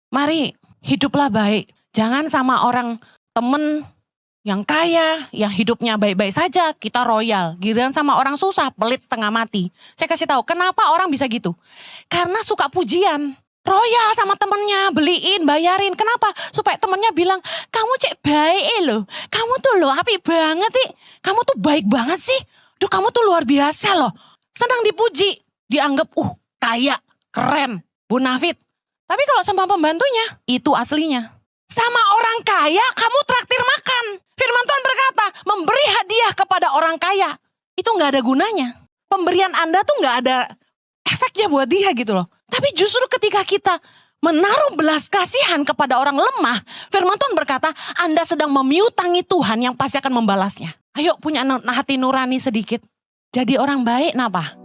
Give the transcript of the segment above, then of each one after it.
Mari hiduplah baik. Jangan sama orang temen yang kaya, yang hidupnya baik-baik saja, kita royal. Giliran sama orang susah, pelit setengah mati. Saya kasih tahu, kenapa orang bisa gitu? Karena suka pujian. Royal sama temennya, beliin, bayarin. Kenapa? Supaya temennya bilang, kamu cek baik loh. Kamu tuh loh, apik banget sih. Kamu tuh baik banget sih. Duh, kamu tuh luar biasa loh. Senang dipuji. Dianggap, kaya, keren, bonafit. Tapi kalau sama pembantunya, itu aslinya. Sama orang kaya, kamu traktir makan. Firman Tuhan berkata, memberi hadiah kepada orang kaya, itu gak ada gunanya. Pemberian Anda tuh gak ada efeknya buat dia gitu loh. Tapi justru ketika kita menaruh belas kasihan kepada orang lemah, firman Tuhan berkata, Anda sedang memiutangi Tuhan yang pasti akan membalasnya. Ayo punya hati nurani sedikit. Jadi orang baik, kenapa?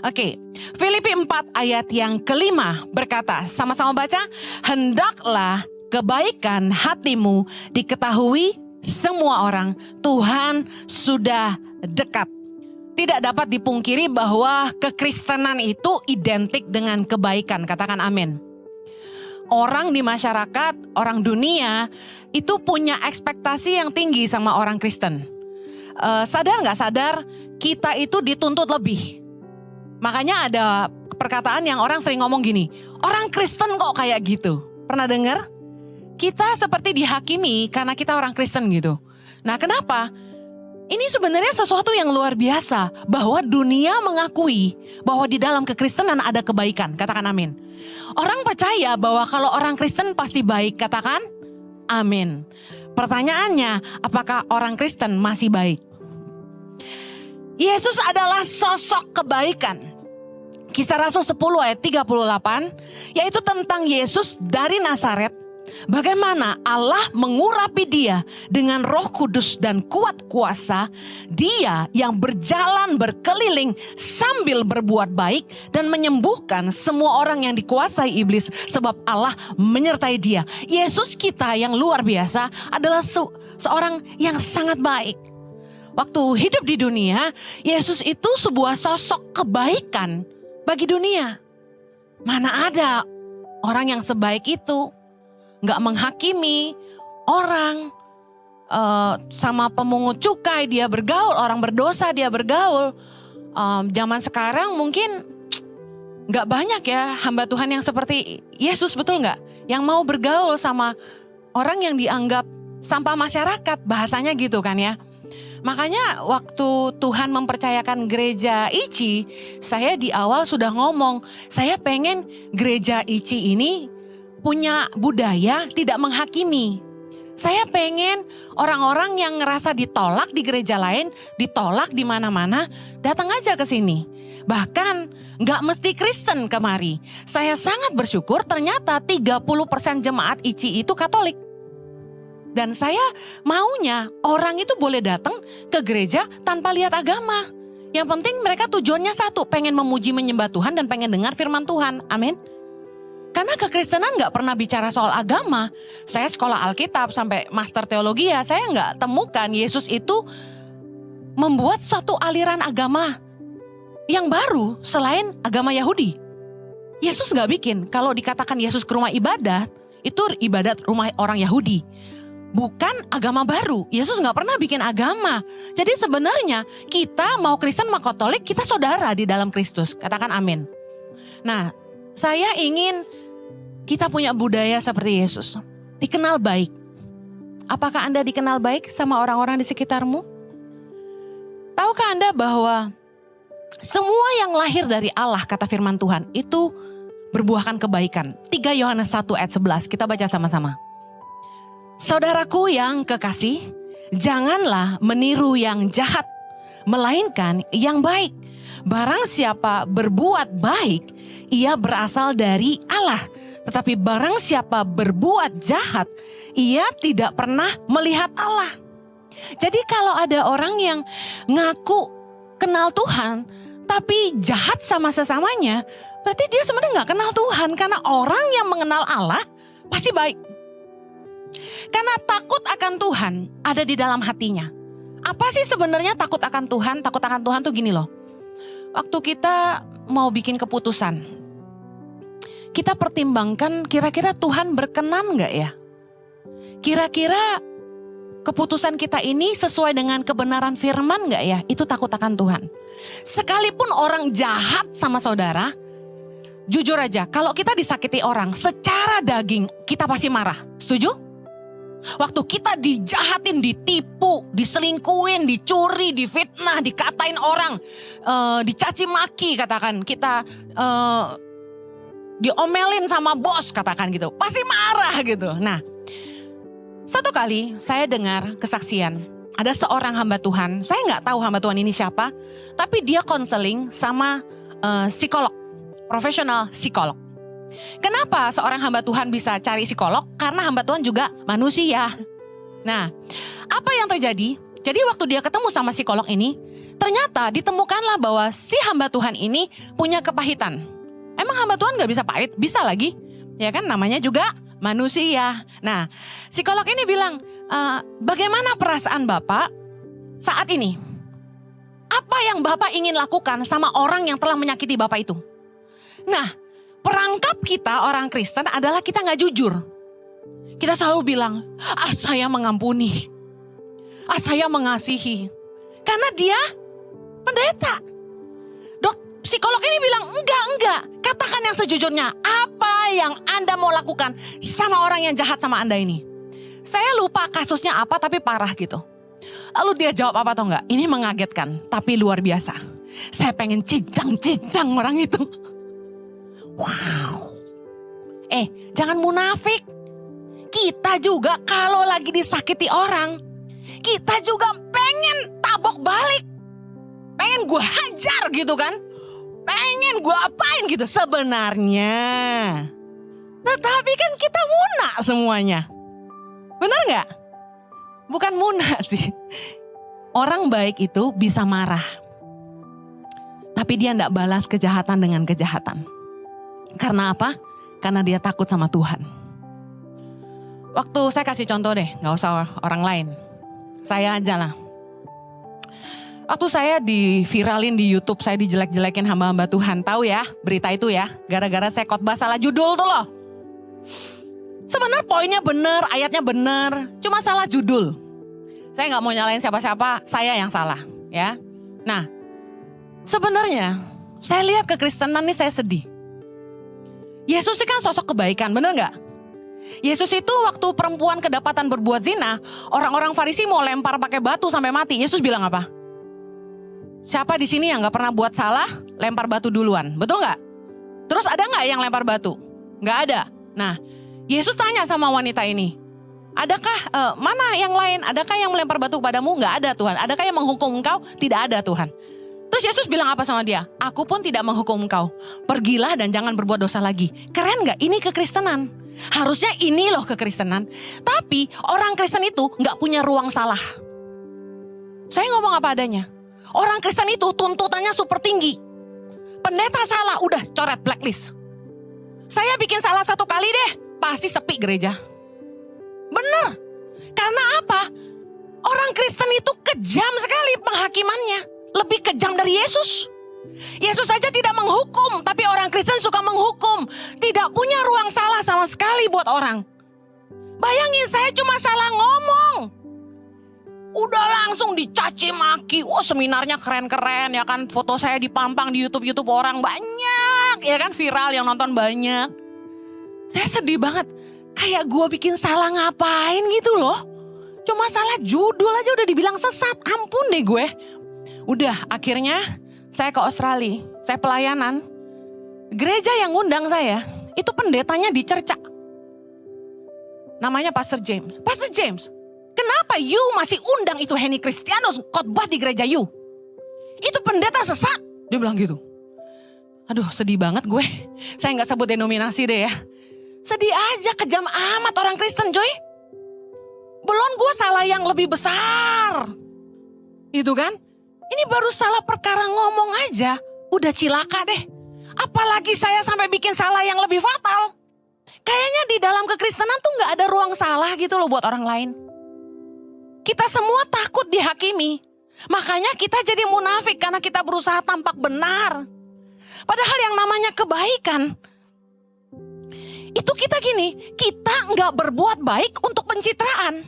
Oke, Filipi 4 ayat yang kelima berkata, sama-sama baca, hendaklah kebaikan hatimu diketahui semua orang, Tuhan sudah dekat. Tidak dapat dipungkiri bahwa kekristenan itu identik dengan kebaikan, katakan amin. Orang di masyarakat, orang dunia itu punya ekspektasi yang tinggi sama orang Kristen. Sadar gak sadar, kita itu dituntut lebih. Makanya ada perkataan yang orang sering ngomong gini, orang Kristen kok kayak gitu. Pernah dengar? Kita seperti dihakimi karena kita orang Kristen gitu. Nah, kenapa? Ini sebenarnya sesuatu yang luar biasa, bahwa dunia mengakui bahwa di dalam kekristenan ada kebaikan. Katakan amin. Orang percaya bahwa kalau orang Kristen pasti baik. Katakan amin. Pertanyaannya, apakah orang Kristen masih baik? Yesus adalah sosok kebaikan. Kisah Rasul 10 ayat 38, yaitu tentang Yesus dari Nazaret. Bagaimana Allah mengurapi dia dengan Roh Kudus dan kuat kuasa. Dia yang berjalan berkeliling sambil berbuat baik dan menyembuhkan semua orang yang dikuasai iblis, sebab Allah menyertai dia. Yesus kita yang luar biasa adalah seorang yang sangat baik. Waktu hidup di dunia, Yesus itu sebuah sosok kebaikan bagi dunia. Mana ada orang yang sebaik itu, gak menghakimi orang, sama pemungut cukai dia bergaul, orang berdosa dia bergaul. Zaman sekarang mungkin gak banyak ya hamba Tuhan yang seperti Yesus, betul gak? Yang mau bergaul sama orang yang dianggap sampah masyarakat, bahasanya gitu kan ya. Makanya waktu Tuhan mempercayakan gereja ICI, saya di awal sudah ngomong, saya pengen gereja ICI ini punya budaya tidak menghakimi. Saya pengen orang-orang yang ngerasa ditolak di gereja lain, ditolak di mana-mana, datang aja ke sini. Bahkan gak mesti Kristen kemari. Saya sangat bersyukur ternyata 30% jemaat ICI itu Katolik. Dan saya maunya orang itu boleh datang ke gereja tanpa lihat agama. Yang penting mereka tujuannya satu, pengen memuji menyembah Tuhan dan pengen dengar firman Tuhan. Amin. Karena kekristenan gak pernah bicara soal agama. Saya sekolah Alkitab sampai master teologi ya, saya gak temukan Yesus itu membuat satu aliran agama yang baru selain agama Yahudi. Yesus gak bikin, kalau dikatakan Yesus ke rumah ibadat, itu ibadat rumah orang Yahudi. Bukan agama baru. Yesus gak pernah bikin agama. Jadi sebenarnya kita mau Kristen mau Katolik, kita saudara di dalam Kristus. Katakan amin. Nah, saya ingin kita punya budaya seperti Yesus. Dikenal baik. Apakah Anda dikenal baik sama orang-orang di sekitarmu? Tahukah Anda bahwa semua yang lahir dari Allah, kata firman Tuhan, itu berbuahkan kebaikan. 3 Yohanes 1 ayat 11, kita baca sama-sama. Saudaraku yang kekasih, janganlah meniru yang jahat, melainkan yang baik. Barang siapa berbuat baik, ia berasal dari Allah. Tetapi barang siapa berbuat jahat, ia tidak pernah melihat Allah. Jadi kalau ada orang yang ngaku kenal Tuhan, tapi jahat sama sesamanya, Berarti dia sebenarnya nggak kenal Tuhan, karena orang yang mengenal Allah pasti baik. Karena takut akan Tuhan ada di dalam hatinya. Apa sih sebenarnya takut akan Tuhan? Takut akan Tuhan tuh gini loh. Waktu kita mau bikin keputusan, kita pertimbangkan kira-kira Tuhan berkenan nggak ya? Kira-kira keputusan kita ini sesuai dengan kebenaran firman nggak ya? Itu takut akan Tuhan. Sekalipun orang jahat sama saudara, jujur aja, kalau kita disakiti orang secara daging, kita pasti marah. Setuju? Waktu kita dijahatin, ditipu, diselingkuhin, dicuri, difitnah, dikatain orang, dicaci maki katakan, kita diomelin sama bos katakan gitu, pasti marah gitu. Nah, satu kali saya dengar kesaksian, ada seorang hamba Tuhan, saya nggak tahu hamba Tuhan ini siapa, tapi dia konseling sama psikolog, profesional psikolog. Kenapa seorang hamba Tuhan bisa cari psikolog? Karena hamba Tuhan juga manusia. Nah, apa yang terjadi? Jadi waktu dia ketemu sama psikolog ini, ternyata ditemukanlah bahwa si hamba Tuhan ini punya kepahitan. Emang hamba Tuhan gak bisa pahit? Bisa lagi. Ya kan, namanya juga manusia. Nah, psikolog ini bilang, bagaimana perasaan Bapak saat ini? Apa yang Bapak ingin lakukan sama orang yang telah menyakiti Bapak itu? Nah, perangkap kita orang Kristen adalah kita gak jujur. Kita selalu bilang, saya mengampuni. Saya mengasihi. Karena dia pendeta. Psikolog ini bilang, enggak. Katakan yang sejujurnya. Apa yang Anda mau lakukan sama orang yang jahat sama Anda ini? Saya lupa kasusnya apa, tapi parah gitu. Lalu dia jawab apa atau enggak? Ini mengagetkan, tapi luar biasa. Saya pengen cincang orang itu. Wow. Jangan munafik. Kita juga kalau lagi disakiti orang, kita juga pengen tabok balik. Pengen gue hajar gitu kan. Pengen gue apain gitu sebenarnya. Tetapi kan kita muna semuanya. Benar gak? Bukan muna sih. Orang baik itu bisa marah. Tapi dia gak balas kejahatan dengan kejahatan. Karena apa? Karena dia takut sama Tuhan. Waktu saya kasih contoh deh, gak usah orang lain. Saya aja lah. Waktu saya diviralin di YouTube, saya dijelek-jelekin hamba-hamba Tuhan. Tahu ya berita itu ya? Gara-gara saya khotbah salah judul tuh loh. Sebenarnya poinnya bener, ayatnya bener. Cuma salah judul. Saya gak mau nyalain siapa-siapa, saya yang salah. Ya. Nah, sebenarnya saya lihat kekristenan ini saya sedih. Yesus itu kan sosok kebaikan, bener gak? Yesus itu waktu perempuan kedapatan berbuat zina, orang-orang Farisi mau lempar pakai batu sampai mati. Yesus bilang apa? Siapa di sini yang gak pernah buat salah, lempar batu duluan, betul gak? Terus ada gak yang lempar batu? Gak ada. Nah, Yesus tanya sama wanita ini, adakah mana yang lain? Adakah yang melempar batu kepadamu? Gak ada Tuhan. Adakah yang menghukum engkau? Tidak ada Tuhan. Terus Yesus bilang apa sama dia? Aku pun tidak menghukum engkau. Pergilah dan jangan berbuat dosa lagi. Keren gak? Ini kekristenan. Harusnya ini loh kekristenan. Tapi orang Kristen itu gak punya ruang salah. Saya ngomong apa adanya. Orang Kristen itu tuntutannya super tinggi. Pendeta salah, udah coret blacklist. Saya bikin salah satu kali deh, pasti sepi gereja. Bener. Karena apa? Orang Kristen itu kejam sekali penghakimannya. Lebih kejam dari Yesus. Yesus saja tidak menghukum, tapi orang Kristen suka menghukum. Tidak punya ruang salah sama sekali buat orang. Bayangin, saya cuma salah ngomong. Udah langsung dicaci maki. Wah, seminarnya keren-keren ya kan. Foto saya dipampang di YouTube orang banyak. Ya kan, viral yang nonton banyak. Saya sedih banget. Kayak gue bikin salah ngapain gitu loh. Cuma salah judul aja udah dibilang sesat. Ampun deh gue. Udah, akhirnya saya ke Australia, saya pelayanan. Gereja yang ngundang saya, itu pendetanya dicercak. Namanya Pastor James. Pastor James, kenapa you masih undang itu Henny Kristianus khotbah di gereja you? Itu pendeta sesat. Dia bilang gitu. Aduh, sedih banget gue. Saya gak sebut denominasi deh ya. Sedih aja, kejam amat orang Kristen coy. Belum gue salah yang lebih besar. Itu kan? Ini baru salah perkara ngomong aja, udah cilaka deh. Apalagi saya sampai bikin salah yang lebih fatal. Kayaknya di dalam kekristenan tuh gak ada ruang salah gitu loh buat orang lain. Kita semua takut dihakimi. Makanya kita jadi munafik karena kita berusaha tampak benar. Padahal yang namanya kebaikan, itu kita gini, kita gak berbuat baik untuk pencitraan.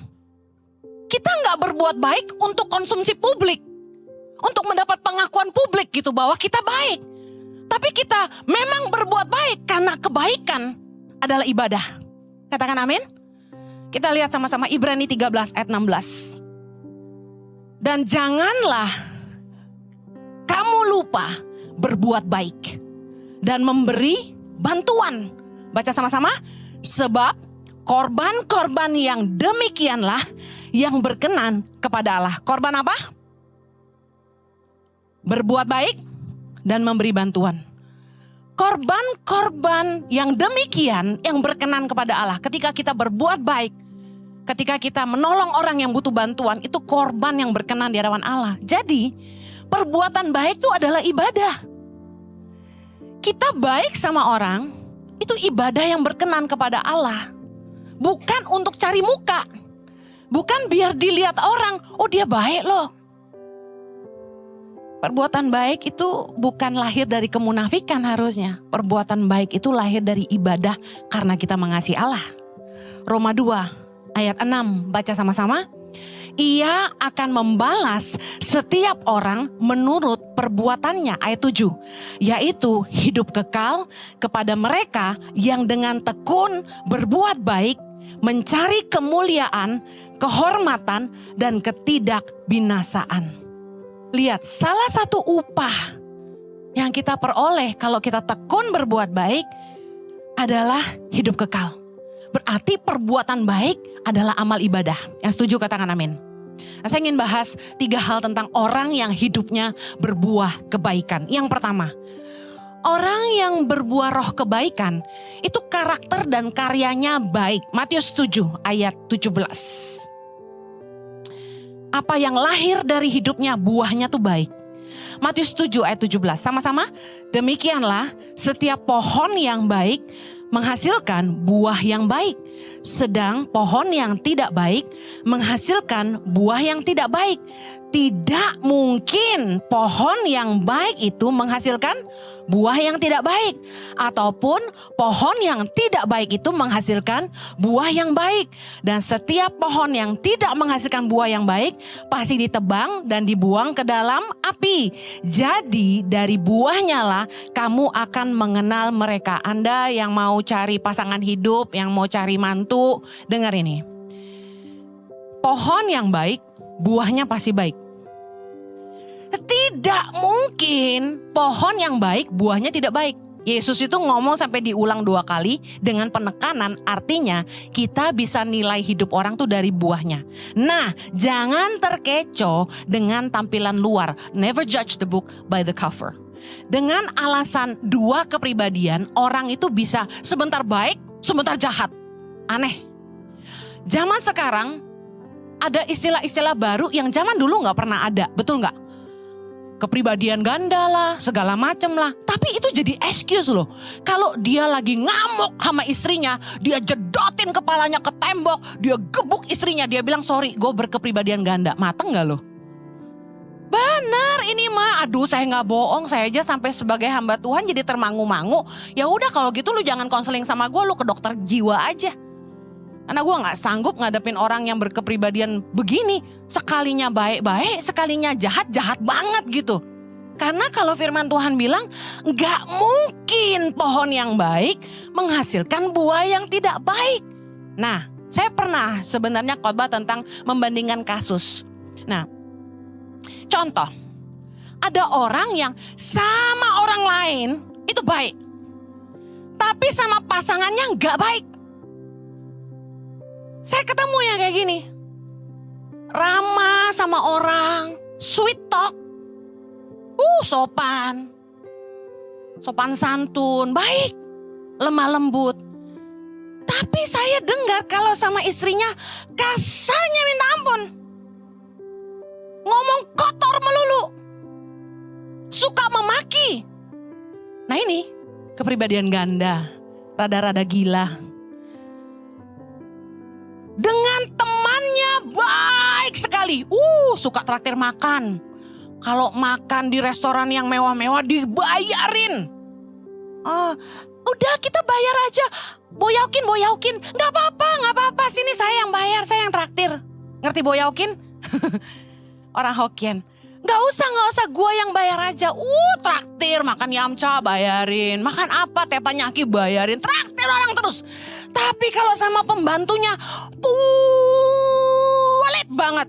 Kita gak berbuat baik untuk konsumsi publik. Untuk mendapat pengakuan publik gitu bahwa kita baik. Tapi kita memang berbuat baik karena kebaikan adalah ibadah. Katakan amin. Kita lihat sama-sama Ibrani 13 ayat 16. Dan janganlah kamu lupa berbuat baik dan memberi bantuan. Baca sama-sama. Sebab korban-korban yang demikianlah yang berkenan kepada Allah. Korban apa? Berbuat baik dan memberi bantuan. Korban-korban yang demikian yang berkenan kepada Allah. Ketika kita berbuat baik, ketika kita menolong orang yang butuh bantuan, itu korban yang berkenan di hadapan Allah. Jadi perbuatan baik itu adalah ibadah. Kita baik sama orang, itu ibadah yang berkenan kepada Allah. Bukan untuk cari muka. Bukan biar dilihat orang, oh dia baik loh. Perbuatan baik itu bukan lahir dari kemunafikan harusnya. Perbuatan baik itu lahir dari ibadah karena kita mengasihi Allah. Roma 2 ayat 6, baca sama-sama. Ia akan membalas setiap orang menurut perbuatannya, ayat 7. Yaitu hidup kekal kepada mereka yang dengan tekun berbuat baik, mencari kemuliaan, kehormatan, dan ketidakbinasaan. Lihat, salah satu upah yang kita peroleh kalau kita tekun berbuat baik adalah hidup kekal. Berarti perbuatan baik adalah amal ibadah. Yang setuju katakan amin. Nah, saya ingin bahas 3 hal tentang orang yang hidupnya berbuah kebaikan. Yang pertama, orang yang berbuah roh kebaikan itu karakter dan karyanya baik. Matius 7 ayat 17. Apa yang lahir dari hidupnya buahnya tuh baik. Matius 7 ayat 17. Sama-sama. Demikianlah setiap pohon yang baik menghasilkan buah yang baik. Sedang pohon yang tidak baik menghasilkan buah yang tidak baik. Tidak mungkin pohon yang baik itu menghasilkan buah yang tidak baik. Ataupun pohon yang tidak baik itu menghasilkan buah yang baik. Dan setiap pohon yang tidak menghasilkan buah yang baik pasti ditebang dan dibuang ke dalam api. Jadi dari buahnya lah kamu akan mengenal mereka. Anda yang mau cari pasangan hidup, yang mau cari mantu, dengar ini. Pohon yang baik, buahnya pasti baik. Tidak mungkin pohon yang baik, buahnya tidak baik. Yesus itu ngomong sampai diulang 2 kali dengan penekanan, artinya kita bisa nilai hidup orang tuh dari buahnya. Nah, jangan terkecoh dengan tampilan luar. Never judge the book by the cover. Dengan alasan 2 kepribadian, orang itu bisa sebentar baik, sebentar jahat. Aneh. Zaman sekarang ada istilah-istilah baru yang zaman dulu gak pernah ada, betul gak? Kepribadian ganda lah, segala macem lah. Tapi itu jadi excuse loh. Kalau dia lagi ngamuk sama istrinya, dia jedotin kepalanya ke tembok, dia gebuk istrinya, dia bilang sorry, gue berkepribadian ganda. Mateng gak loh? Benar ini mah, aduh saya gak bohong, saya aja sampai sebagai hamba Tuhan jadi termangu-mangu. Ya udah kalau gitu lu jangan konseling sama gue, lu ke dokter jiwa aja. Karena gue gak sanggup ngadepin orang yang berkepribadian begini. Sekalinya baik-baik, sekalinya jahat-jahat banget gitu. Karena kalau firman Tuhan bilang, gak mungkin pohon yang baik menghasilkan buah yang tidak baik. Nah, saya pernah sebenarnya khotbah tentang membandingkan kasus. Nah, contoh, ada orang yang sama orang lain itu baik. Tapi sama pasangannya gak baik. Saya ketemu yang kayak gini. Ramah sama orang, sweet talk. Sopan. Sopan santun, baik. Lemah lembut. Tapi saya dengar kalau sama istrinya kasarnya minta ampun. Ngomong kotor melulu. Suka memaki. Nah ini kepribadian ganda, rada-rada gila. Dengan temannya baik sekali, suka traktir makan. Kalau makan di restoran yang mewah-mewah dibayarin. Udah kita bayar aja, boyaukin. Gak apa-apa, sini saya yang bayar, saya yang traktir. Ngerti boyaukin? Orang Hokkien. Gak usah, gue yang bayar aja. Traktir, makan yamcha bayarin. Makan apa, tepanyaki bayarin. Traktir orang terus. Tapi kalau sama pembantunya, pelit banget.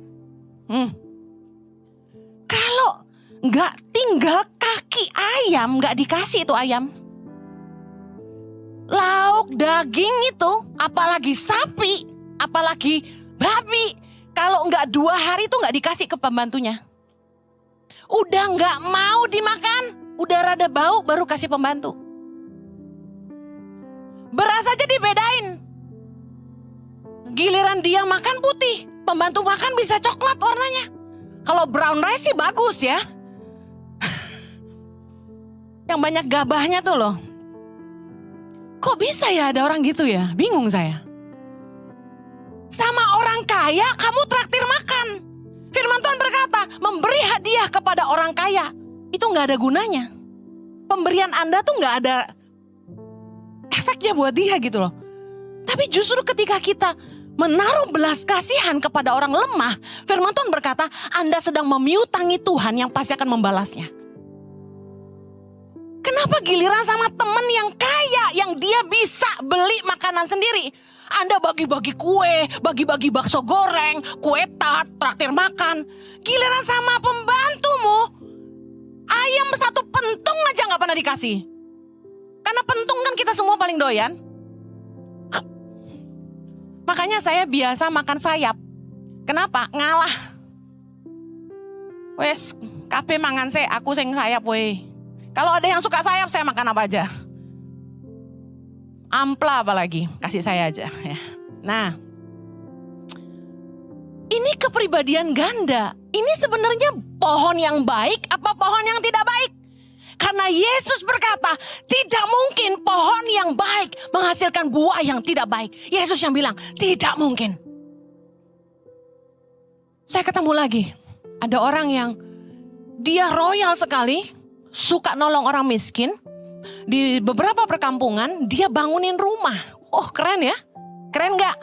Kalau gak tinggal kaki ayam, gak dikasih itu ayam. Lauk, daging itu, apalagi sapi, apalagi babi. Kalau gak 2 hari itu gak dikasih ke pembantunya. Udah gak mau dimakan, udah rada bau baru kasih pembantu. Beras aja dibedain. Giliran dia makan putih, pembantu makan bisa coklat warnanya. Kalau brown rice sih bagus ya. Yang banyak gabahnya tuh loh. Kok bisa ya ada orang gitu ya? Bingung saya. Sama orang kaya kamu traktir makan. Firman Tuhan berkata, memberi hadiah kepada orang kaya itu gak ada gunanya. Pemberian Anda tuh gak ada efeknya buat dia gitu loh. Tapi justru ketika kita menaruh belas kasihan kepada orang lemah, firman Tuhan berkata, Anda sedang memiutangi Tuhan yang pasti akan membalasnya. Kenapa giliran sama temen yang kaya, yang dia bisa beli makanan sendiri, Anda bagi-bagi kue, bagi-bagi bakso goreng, kue tart, traktir makan. Giliran sama pembantumu, ayam 1 pentung aja gak pernah dikasih. Karena pentung kan kita semua paling doyan. Makanya saya biasa makan sayap. Kenapa? Ngalah. Wes, kabeh mangan saya, aku sing sayap we. Kalau ada yang suka sayap, saya makan apa aja. Ampla apalagi, kasih saya aja ya. Nah, ini kepribadian ganda. Ini sebenarnya pohon yang baik apa pohon yang tidak baik? Karena Yesus berkata, tidak mungkin pohon yang baik menghasilkan buah yang tidak baik. Yesus yang bilang, tidak mungkin. Saya ketemu lagi, ada orang yang dia royal sekali, suka nolong orang miskin. Di beberapa perkampungan, dia bangunin rumah. Oh keren ya? Keren gak?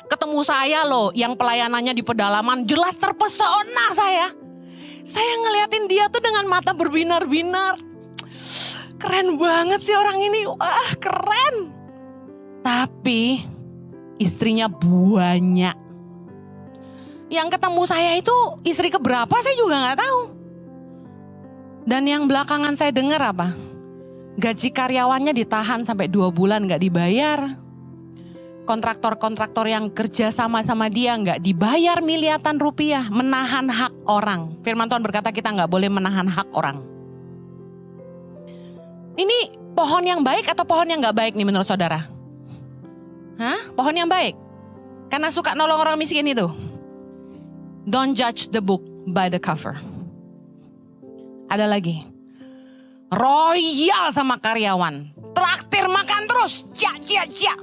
Ketemu saya loh, yang pelayanannya di pedalaman, jelas terpesona saya. Saya ngeliatin dia tuh dengan mata berbinar-binar. Keren banget sih orang ini, wah keren. Tapi istrinya banyak. Yang ketemu saya itu istri keberapa saya juga gak tahu. Dan yang belakangan saya dengar apa? Gaji karyawannya ditahan sampai 2 bulan gak dibayar. Kontraktor-kontraktor yang kerja sama-sama dia gak dibayar miliaran rupiah. Menahan hak orang. Firman Tuhan berkata kita gak boleh menahan hak orang. Ini pohon yang baik atau pohon yang gak baik nih menurut saudara? Pohon yang baik? Karena suka nolong orang miskin itu. Don't judge the book by the cover. Ada lagi. Royal sama karyawan. Traktir makan terus. Cia.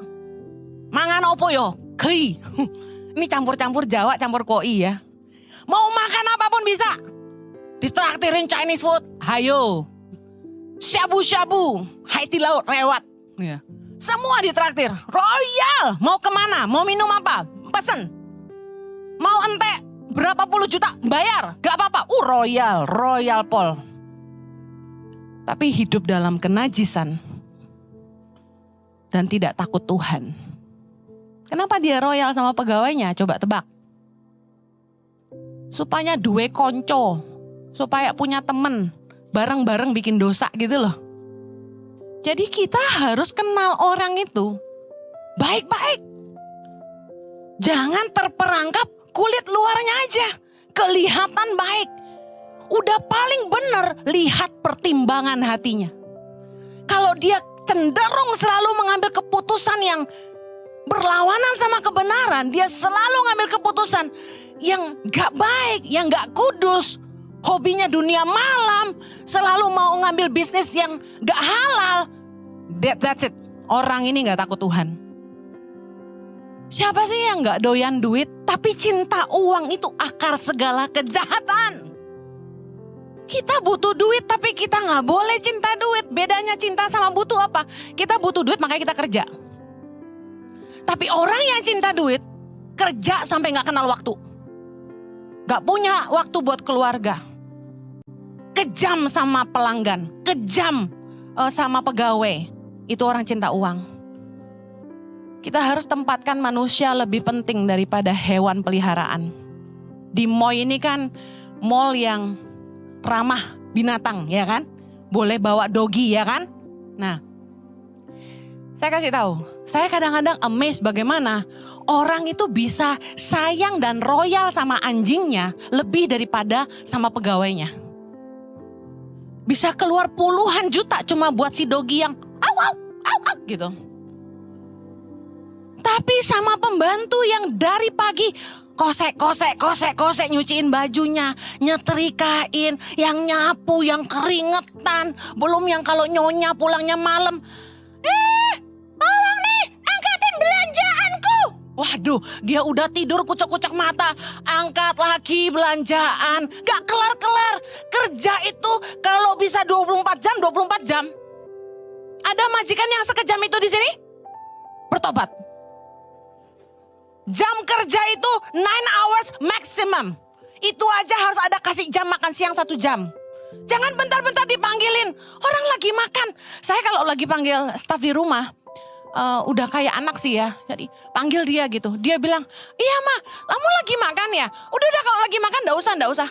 Mangan opo yo? Kei. Ini campur-campur Jawa, campur koi ya. Mau makan apapun bisa. Ditraktirin Chinese food. Hayo. Syabu-syabu. Haiti laut lewat. Ya. Semua ditraktir. Royal. Mau kemana? Mau minum apa? Pesen. Mau entek berapa puluh juta? Bayar. Gak apa-apa. Royal. Royal Paul. Tapi hidup dalam kenajisan. Dan tidak takut Tuhan. Kenapa dia royal sama pegawainya? Coba tebak. Supaya duwe konco. Supaya punya temen. Bareng-bareng bikin dosa gitu loh. Jadi kita harus kenal orang itu. Baik-baik. Jangan terperangkap kulit luarnya aja. Kelihatan baik. Udah paling benar lihat pertimbangan hatinya. Kalau dia cenderung selalu mengambil keputusan yang berlawanan sama kebenaran, dia selalu ngambil keputusan yang gak baik, yang gak kudus, hobinya dunia malam, selalu mau ngambil bisnis yang gak halal, That's it. Orang ini gak takut Tuhan. Siapa sih yang gak doyan duit, tapi cinta uang itu akar segala kejahatan. Kita butuh duit, tapi kita gak boleh cinta duit. Bedanya cinta sama butuh apa? Kita butuh duit, makanya kita kerja. Tapi orang yang cinta duit, kerja sampai gak kenal waktu. Gak punya waktu buat keluarga. Kejam sama pelanggan, kejam sama pegawai. Itu orang cinta uang. Kita harus tempatkan manusia lebih penting daripada hewan peliharaan. Di mall ini kan mall yang ramah binatang, ya kan? Boleh bawa dogi, ya kan? Nah, saya kasih tahu, saya kadang-kadang amazed bagaimana orang itu bisa sayang dan royal sama anjingnya lebih daripada sama pegawainya. Bisa keluar puluhan juta cuma buat si dogi yang au au au au gitu. Tapi sama pembantu yang dari pagi kosek nyuciin bajunya, nyetrikain, yang nyapu, yang keringetan, belum yang kalau nyonya pulangnya malam. Tolong nih, angkatin belanjaanku. Waduh, dia udah tidur kucek-kucek mata, angkat lagi belanjaan. Gak kelar-kelar. Kerja itu kalau bisa 24 jam, 24 jam. Ada majikan yang sekejam itu di sini? Bertobat. Jam kerja itu 9 hours maximum. Itu aja harus ada kasih jam makan siang 1 jam. Jangan bentar-bentar dipanggilin. Orang lagi makan. Saya kalau lagi panggil staf di rumah, udah kayak anak sih ya. Jadi panggil dia gitu. Dia bilang, iya Ma, kamu lagi makan ya? Udah kalau lagi makan enggak usah.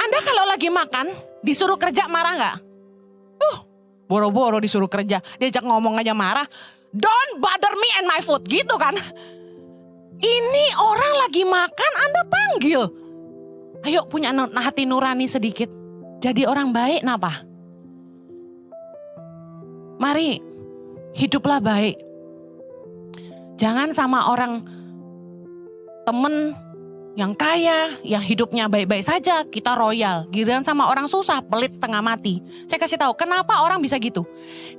Anda kalau lagi makan, disuruh kerja marah gak? Boro-boro disuruh kerja. Diajak ngomong aja marah. Don't bother me and my food, gitu kan. Ini orang lagi makan, Anda panggil. Ayo punya hati nurani sedikit. Jadi orang baik, kenapa? Mari, hiduplah baik. Jangan sama orang temen yang kaya, yang hidupnya baik-baik saja, kita royal. Giliran sama orang susah, pelit setengah mati. Saya kasih tahu, kenapa orang bisa gitu?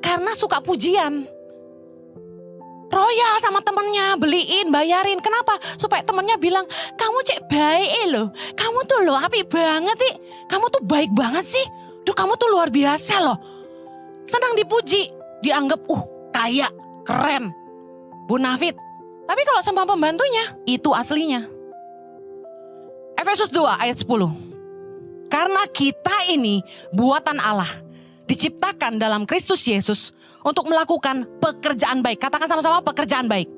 Karena suka pujian. Royal sama temennya, beliin, bayarin. Kenapa? Supaya temennya bilang, kamu cek baik loh. Kamu tuh loh apik banget sih. Kamu tuh baik banget sih. Duh, kamu tuh luar biasa loh. Senang dipuji. Dianggap, kaya, keren, bonafit. Tapi kalau sama pembantunya, itu aslinya. Efesus 2 ayat 10. Karena kita ini buatan Allah. Diciptakan dalam Kristus Yesus untuk melakukan pekerjaan baik. Katakan sama-sama, pekerjaan baik.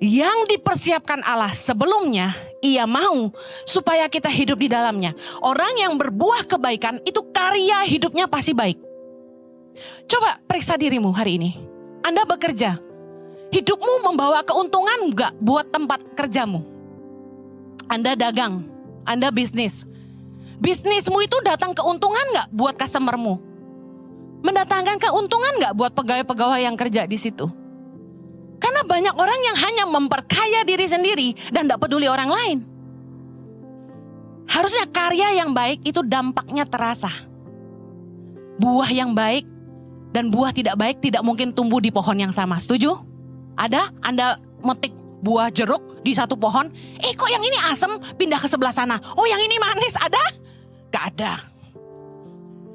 Yang dipersiapkan Allah sebelumnya, Ia mau supaya kita hidup di dalamnya. Orang yang berbuah kebaikan itu karya hidupnya pasti baik. Coba periksa dirimu hari ini. Anda bekerja. Hidupmu membawa keuntungan enggak buat tempat kerjamu? Anda dagang, Anda bisnis. Bisnismu itu datang keuntungan enggak buat customermu? Mendatangkan keuntungan nggak buat pegawai-pegawai yang kerja di situ? Karena banyak orang yang hanya memperkaya diri sendiri dan nggak peduli orang lain. Harusnya karya yang baik itu dampaknya terasa. Buah yang baik dan buah tidak baik tidak mungkin tumbuh di pohon yang sama. Setuju? Ada? Anda metik buah jeruk di satu pohon, kok yang ini asem pindah ke sebelah sana. Oh yang ini manis, ada? Gak ada.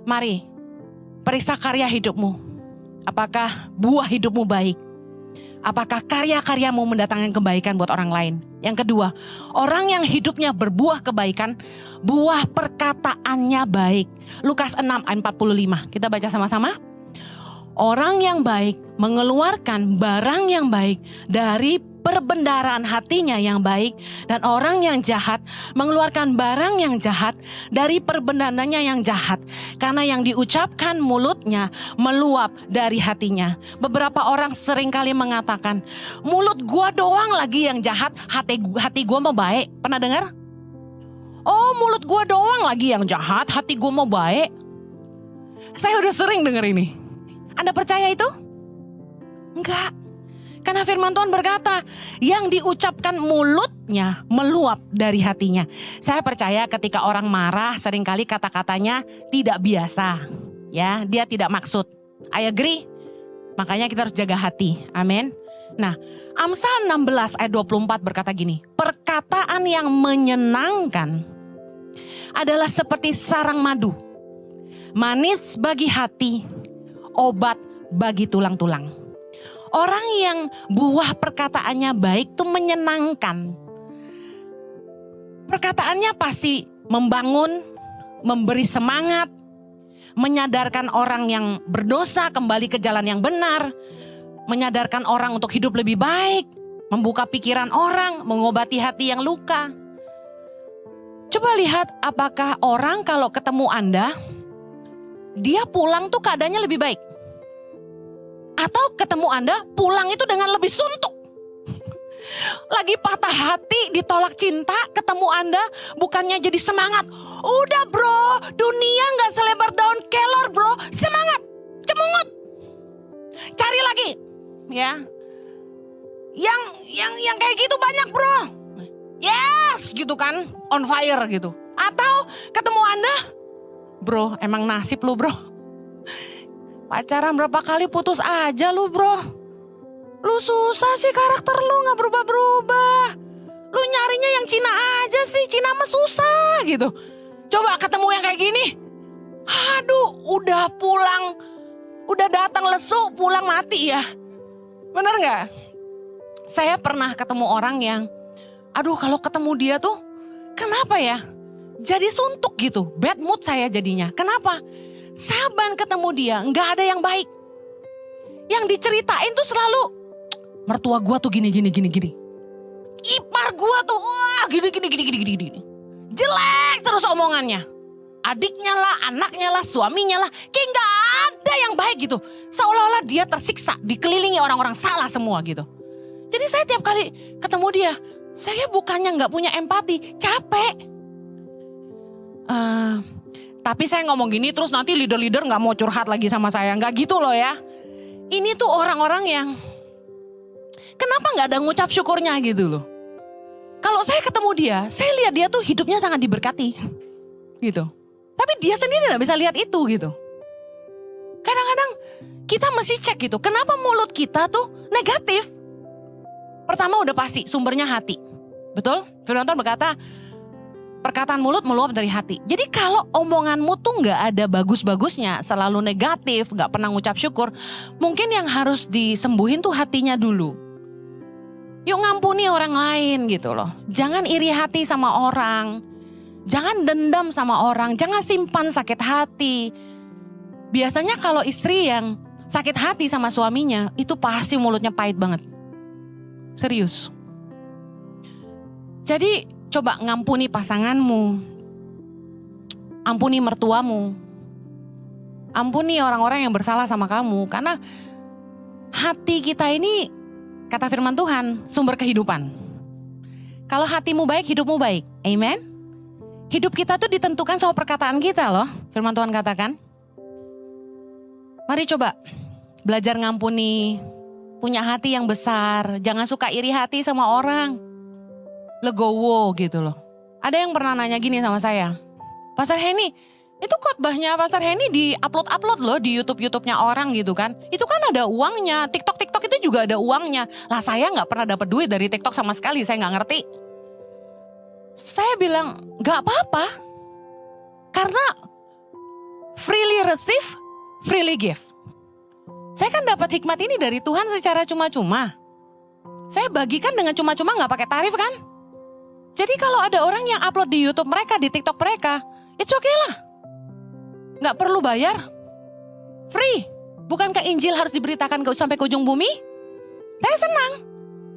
Mari. Periksa karya hidupmu. Apakah buah hidupmu baik? Apakah karya-karyamu mendatangkan kebaikan buat orang lain? Yang kedua, orang yang hidupnya berbuah kebaikan, buah perkataannya baik. Lukas 6 ayat 45. Kita baca sama-sama. Orang yang baik mengeluarkan barang yang baik dari perbendaharaan hatinya yang baik, dan orang yang jahat mengeluarkan barang yang jahat dari perbendaharannya yang jahat, karena yang diucapkan mulutnya meluap dari hatinya. Beberapa orang seringkali mengatakan, mulut gua doang lagi yang jahat, hati gua mau baik. Pernah dengar? Oh, mulut gua doang lagi yang jahat, hati gua mau baik. Saya udah sering dengar ini. Anda percaya itu? Enggak. Karena firman Tuhan berkata, yang diucapkan mulutnya meluap dari hatinya. Saya percaya ketika orang marah, seringkali kata-katanya tidak biasa. Ya, dia tidak maksud. I agree. Makanya kita harus jaga hati. Amin. Nah, Amsal 16 ayat 24 berkata gini. Perkataan yang menyenangkan adalah seperti sarang madu. Manis bagi hati, obat bagi tulang-tulang. Orang yang buah perkataannya baik tuh menyenangkan. Perkataannya pasti membangun, memberi semangat, menyadarkan orang yang berdosa kembali ke jalan yang benar, menyadarkan orang untuk hidup lebih baik, membuka pikiran orang, mengobati hati yang luka. Coba lihat apakah orang kalau ketemu Anda, dia pulang tuh keadaannya lebih baik. Atau ketemu Anda pulang itu dengan lebih suntuk. Lagi patah hati, ditolak cinta, ketemu Anda bukannya jadi semangat. Udah bro, dunia gak selebar daun kelor bro, semangat, cemungut. Cari lagi, ya. Yang kayak gitu banyak bro. Yes, gitu kan, on fire gitu. Atau ketemu Anda, bro emang nasib lu bro. Pacaran berapa kali putus aja lu bro. Lu susah sih karakter lu gak berubah-berubah. Lu nyarinya yang Cina aja sih, Cina mah susah gitu. Coba ketemu yang kayak gini. Aduh udah pulang, udah datang lesu pulang mati ya. Bener gak? Saya pernah ketemu orang yang, aduh kalau ketemu dia tuh kenapa ya? Jadi suntuk gitu, bad mood saya jadinya. Kenapa? Saban ketemu dia gak ada yang baik. Yang diceritain tuh selalu, mertua gua tuh gini. Ipar gua tuh wah gini. Jelek terus omongannya. Adiknya lah, anaknya lah, suaminya lah. Kayak gak ada yang baik gitu. Seolah-olah dia tersiksa, dikelilingi orang-orang salah semua gitu. Jadi saya tiap kali ketemu dia, saya bukannya gak punya empati, capek. Tapi saya ngomong gini terus nanti leader-leader gak mau curhat lagi sama saya. Gak gitu loh ya. Ini tuh orang-orang yang kenapa gak ada ngucap syukurnya gitu loh. Kalau saya ketemu dia, saya lihat dia tuh hidupnya sangat diberkati gitu. Tapi dia sendiri gak bisa lihat itu gitu. Kadang-kadang kita mesti cek gitu, kenapa mulut kita tuh negatif. Pertama udah pasti sumbernya hati. Betul? Firman Tuhan berkata, perkataan mulut meluap dari hati. Jadi kalau omonganmu tuh gak ada bagus-bagusnya, selalu negatif, gak pernah ngucap syukur, mungkin yang harus disembuhin tuh hatinya dulu. Yuk ngampuni orang lain gitu loh. Jangan iri hati sama orang. Jangan dendam sama orang. Jangan simpan sakit hati. Biasanya kalau istri yang sakit hati sama suaminya, itu pasti mulutnya pahit banget. Serius. Jadi coba ngampuni pasanganmu. Ampuni mertuamu. Ampuni orang-orang yang bersalah sama kamu. Karena hati kita ini, kata firman Tuhan, sumber kehidupan. Kalau hatimu baik, hidupmu baik. Amen. Hidup kita tuh ditentukan sama perkataan kita loh. Firman Tuhan katakan. Mari coba belajar ngampuni. Punya hati yang besar. Jangan suka iri hati sama orang. Legowo gitu loh. Ada yang pernah nanya gini sama saya. Pastor Henny, itu khotbahnya Pastor Henny di-upload loh di YouTube-nya orang gitu kan. Itu kan ada uangnya. TikTok itu juga ada uangnya. Lah saya gak pernah dapat duit dari TikTok sama sekali. Saya gak ngerti. Saya bilang gak apa-apa. Karena freely receive, freely give. Saya kan dapat hikmat ini dari Tuhan secara cuma-cuma. Saya bagikan dengan cuma-cuma gak pakai tarif kan. Jadi kalau ada orang yang upload di YouTube mereka, di TikTok mereka, it's okay lah. Gak perlu bayar. Free. Bukankah Injil harus diberitakan sampai ke ujung bumi? Saya senang.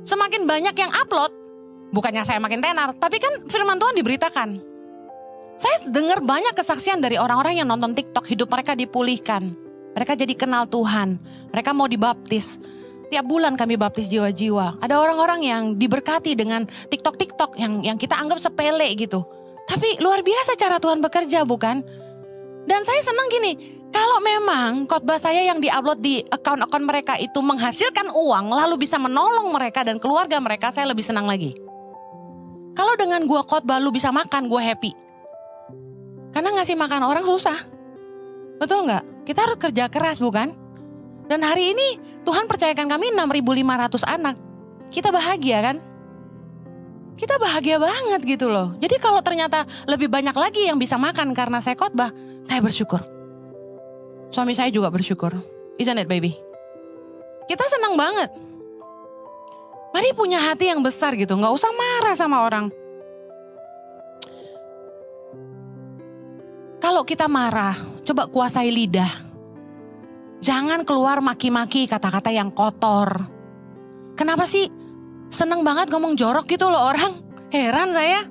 Semakin banyak yang upload, bukannya saya makin tenar, tapi kan firman Tuhan diberitakan. Saya dengar banyak kesaksian dari orang-orang yang nonton TikTok, hidup mereka dipulihkan. Mereka jadi kenal Tuhan. Mereka mau dibaptis. Tiap bulan kami baptis jiwa-jiwa. Ada orang-orang yang diberkati dengan TikTok yang kita anggap sepele gitu. Tapi luar biasa cara Tuhan bekerja, bukan? Dan saya senang gini, kalau memang khotbah saya yang diupload di akun-akun mereka itu menghasilkan uang, lalu bisa menolong mereka dan keluarga mereka, saya lebih senang lagi. Kalau dengan gua khotbah lu bisa makan, gua happy. Karena ngasih makan orang susah. Betul nggak? Kita harus kerja keras, bukan? Dan hari ini Tuhan percayakan kami 6.500 anak. Kita bahagia kan? Kita bahagia banget gitu loh. Jadi kalau ternyata lebih banyak lagi yang bisa makan karena saya khotbah, saya bersyukur. Suami saya juga bersyukur. Isn't it baby? Kita senang banget. Mari punya hati yang besar gitu. Gak usah marah sama orang. Kalau kita marah, coba kuasai lidah. Jangan keluar maki-maki kata-kata yang kotor. Kenapa sih seneng banget ngomong jorok gitu loh orang? Heran saya.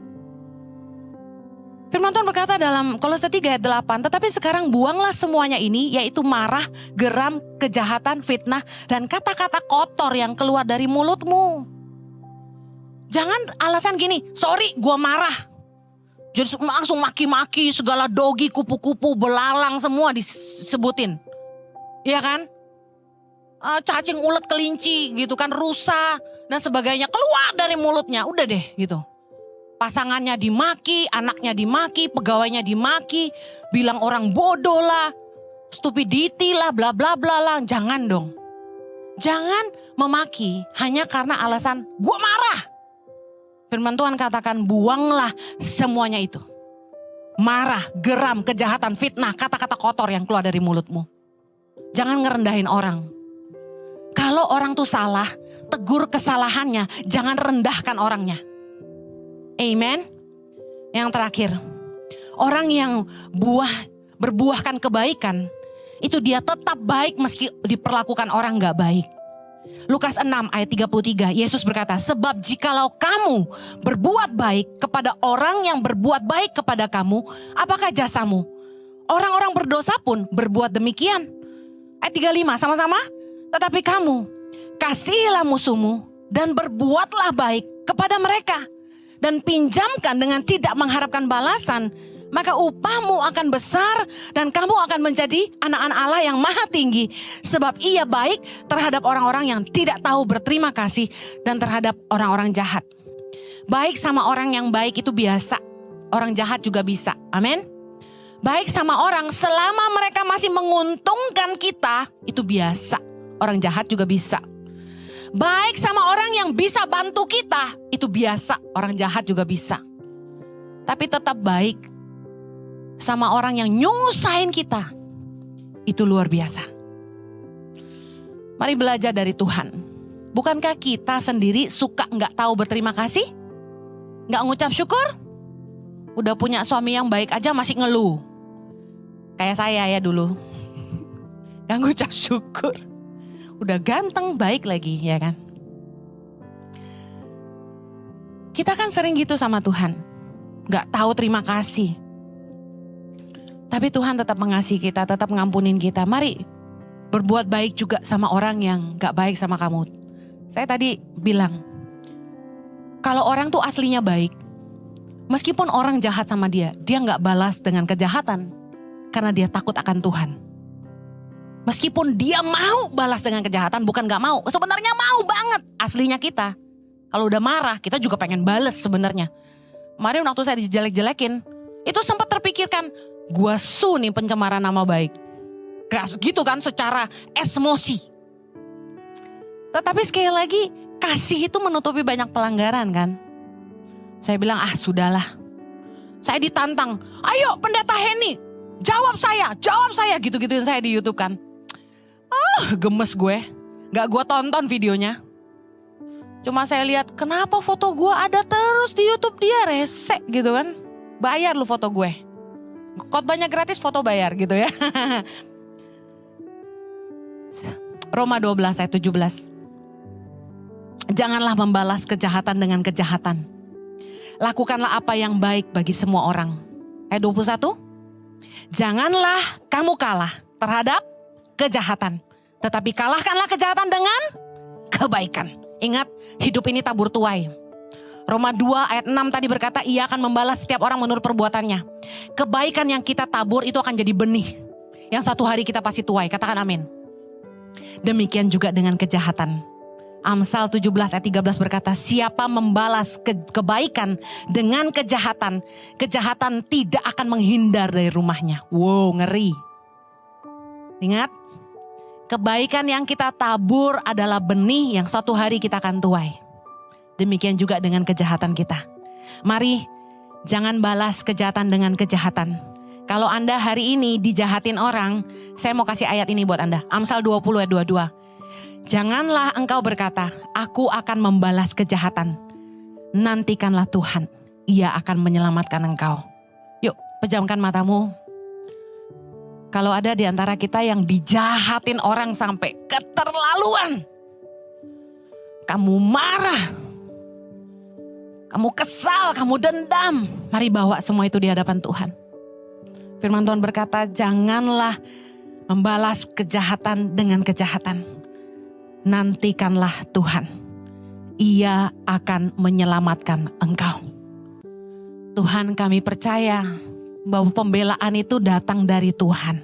Firman Tuhan berkata dalam Kolose 3 ayat 8, tetapi sekarang buanglah semuanya ini, yaitu marah, geram, kejahatan, fitnah, dan kata-kata kotor yang keluar dari mulutmu. Jangan alasan gini, sorry gua marah. Jadi langsung maki-maki, segala dogi, kupu-kupu, belalang semua disebutin. Iya kan? Cacing, ulet, kelinci gitu kan, rusa dan sebagainya keluar dari mulutnya. Udah deh gitu. Pasangannya dimaki, anaknya dimaki, pegawainya dimaki, bilang orang bodoh lah, stupidity lah, bla bla bla lah. Jangan dong. Jangan memaki hanya karena alasan gua marah. Firman Tuhan katakan buanglah semuanya itu. Marah, geram, kejahatan, fitnah, kata-kata kotor yang keluar dari mulutmu. Jangan ngerendahin orang. Kalau orang tuh salah, tegur kesalahannya, jangan rendahkan orangnya. Amen. Yang terakhir, orang yang berbuahkan kebaikan, itu dia tetap baik meski diperlakukan orang gak baik. Lukas 6 ayat 33, Yesus berkata, sebab jikalau kamu berbuat baik kepada orang yang berbuat baik kepada kamu, apakah jasamu? Orang-orang berdosa pun berbuat demikian. Ayat 35 sama-sama. Tetapi kamu kasihilah musuhmu dan berbuatlah baik kepada mereka. Dan pinjamkan dengan tidak mengharapkan balasan. Maka upahmu akan besar dan kamu akan menjadi anak-anak Allah yang maha tinggi. Sebab ia baik terhadap orang-orang yang tidak tahu berterima kasih dan terhadap orang-orang jahat. Baik sama orang yang baik itu biasa. Orang jahat juga bisa. Amin. Baik sama orang selama mereka masih menguntungkan kita, itu biasa. Orang jahat juga bisa. Baik sama orang yang bisa bantu kita, itu biasa. Orang jahat juga bisa. Tapi tetap baik sama orang yang nyusahin kita, itu luar biasa. Mari belajar dari Tuhan. Bukankah kita sendiri suka gak tahu berterima kasih? Gak ngucap syukur? Udah punya suami yang baik aja masih ngeluh. Kayak saya ya dulu. Gak ngucap syukur. Udah ganteng, baik lagi, ya kan? Kita kan sering gitu sama Tuhan. Gak tahu terima kasih. Tapi Tuhan tetap mengasihi kita, tetap ngampunin kita. Mari berbuat baik juga sama orang yang gak baik sama kamu. Saya tadi bilang, kalau orang tuh aslinya baik, meskipun orang jahat sama dia gak balas dengan kejahatan. Karena dia takut akan Tuhan. Meskipun dia mau balas dengan kejahatan, bukan gak mau. Sebenarnya mau banget aslinya kita. Kalau udah marah, kita juga pengen bales sebenarnya. Kemarin waktu saya dijelek-jelekin, itu sempat terpikirkan, gua su nih pencemaran nama baik. Kayak gitu kan secara emosi. Tetapi sekali lagi, kasih itu menutupi banyak pelanggaran kan. Saya bilang, sudahlah. Saya ditantang, ayo pendeta Henny, jawab saya, gitu-gituin saya di YouTube kan. Gemes gue, gak gue tonton videonya. Cuma saya lihat, kenapa foto gue ada terus di YouTube dia, rese gitu kan. Bayar lu foto gue. Khotbahnya gratis, foto bayar gitu ya. Roma 12 ayat 17. Janganlah membalas kejahatan dengan kejahatan. Lakukanlah apa yang baik bagi semua orang. Ayat 21. Janganlah kamu kalah terhadap kejahatan. Tetapi kalahkanlah kejahatan dengan kebaikan. Ingat, hidup ini tabur tuai. Roma 2 ayat 6 tadi berkata, ia akan membalas setiap orang menurut perbuatannya. Kebaikan yang kita tabur itu akan jadi benih. Yang satu hari kita pasti tuai, katakan amin. Demikian juga dengan kejahatan. Amsal 17 ayat 13 berkata, siapa membalas kebaikan dengan kejahatan, kejahatan tidak akan menghindar dari rumahnya. Wow, ngeri. Ingat, Kebaikan yang kita tabur adalah benih yang suatu hari kita akan tuai. Demikian juga dengan kejahatan kita. Mari jangan balas kejahatan dengan kejahatan. Kalau Anda hari ini dijahatin orang, saya mau kasih ayat ini buat Anda. Amsal 20 ayat 22. Janganlah engkau berkata, aku akan membalas kejahatan. Nantikanlah Tuhan, Ia akan menyelamatkan engkau. Yuk, pejamkan matamu. Kalau ada di antara kita yang dijahatin orang sampai keterlaluan, kamu marah, kamu kesal, kamu dendam, mari bawa semua itu di hadapan Tuhan. Firman Tuhan berkata, janganlah membalas kejahatan dengan kejahatan. Nantikanlah Tuhan, Ia akan menyelamatkan engkau. Tuhan, kami percaya bahwa pembelaan itu datang dari Tuhan.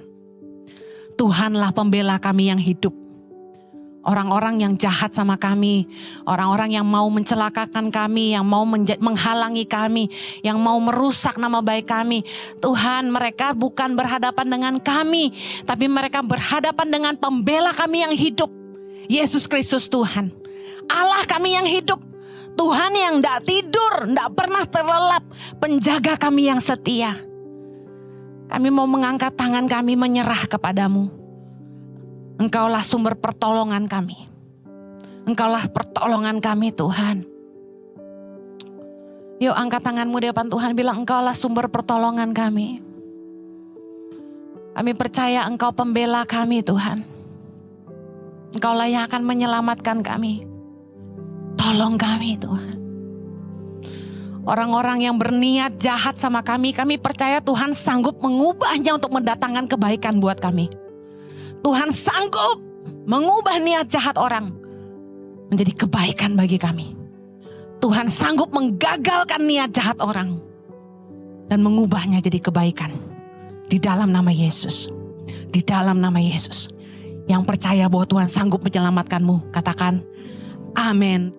Tuhanlah pembela kami yang hidup. Orang-orang yang jahat sama kami, orang-orang yang mau mencelakakan kami, yang mau menghalangi kami, yang mau merusak nama baik kami. Tuhan, mereka bukan berhadapan dengan kami, tapi mereka berhadapan dengan pembela kami yang hidup. Yesus Kristus Tuhan. Allah kami yang hidup. Tuhan yang tidak tidur, tidak pernah terlelap. Penjaga kami yang setia. Kami mau mengangkat tangan kami menyerah kepadamu. Engkaulah sumber pertolongan kami. Engkaulah pertolongan kami Tuhan. Yuk angkat tanganmu di depan Tuhan, bilang engkaulah sumber pertolongan kami. Kami percaya engkau pembela kami Tuhan. Engkaulah yang akan menyelamatkan kami. Tolong kami Tuhan. Orang-orang yang berniat jahat sama kami percaya Tuhan sanggup mengubahnya untuk mendatangkan kebaikan buat kami. Tuhan sanggup mengubah niat jahat orang menjadi kebaikan bagi kami. Tuhan sanggup menggagalkan niat jahat orang dan mengubahnya jadi kebaikan. Di dalam nama Yesus. Di dalam nama Yesus. Yang percaya bahwa Tuhan sanggup menyelamatkanmu, katakan amin.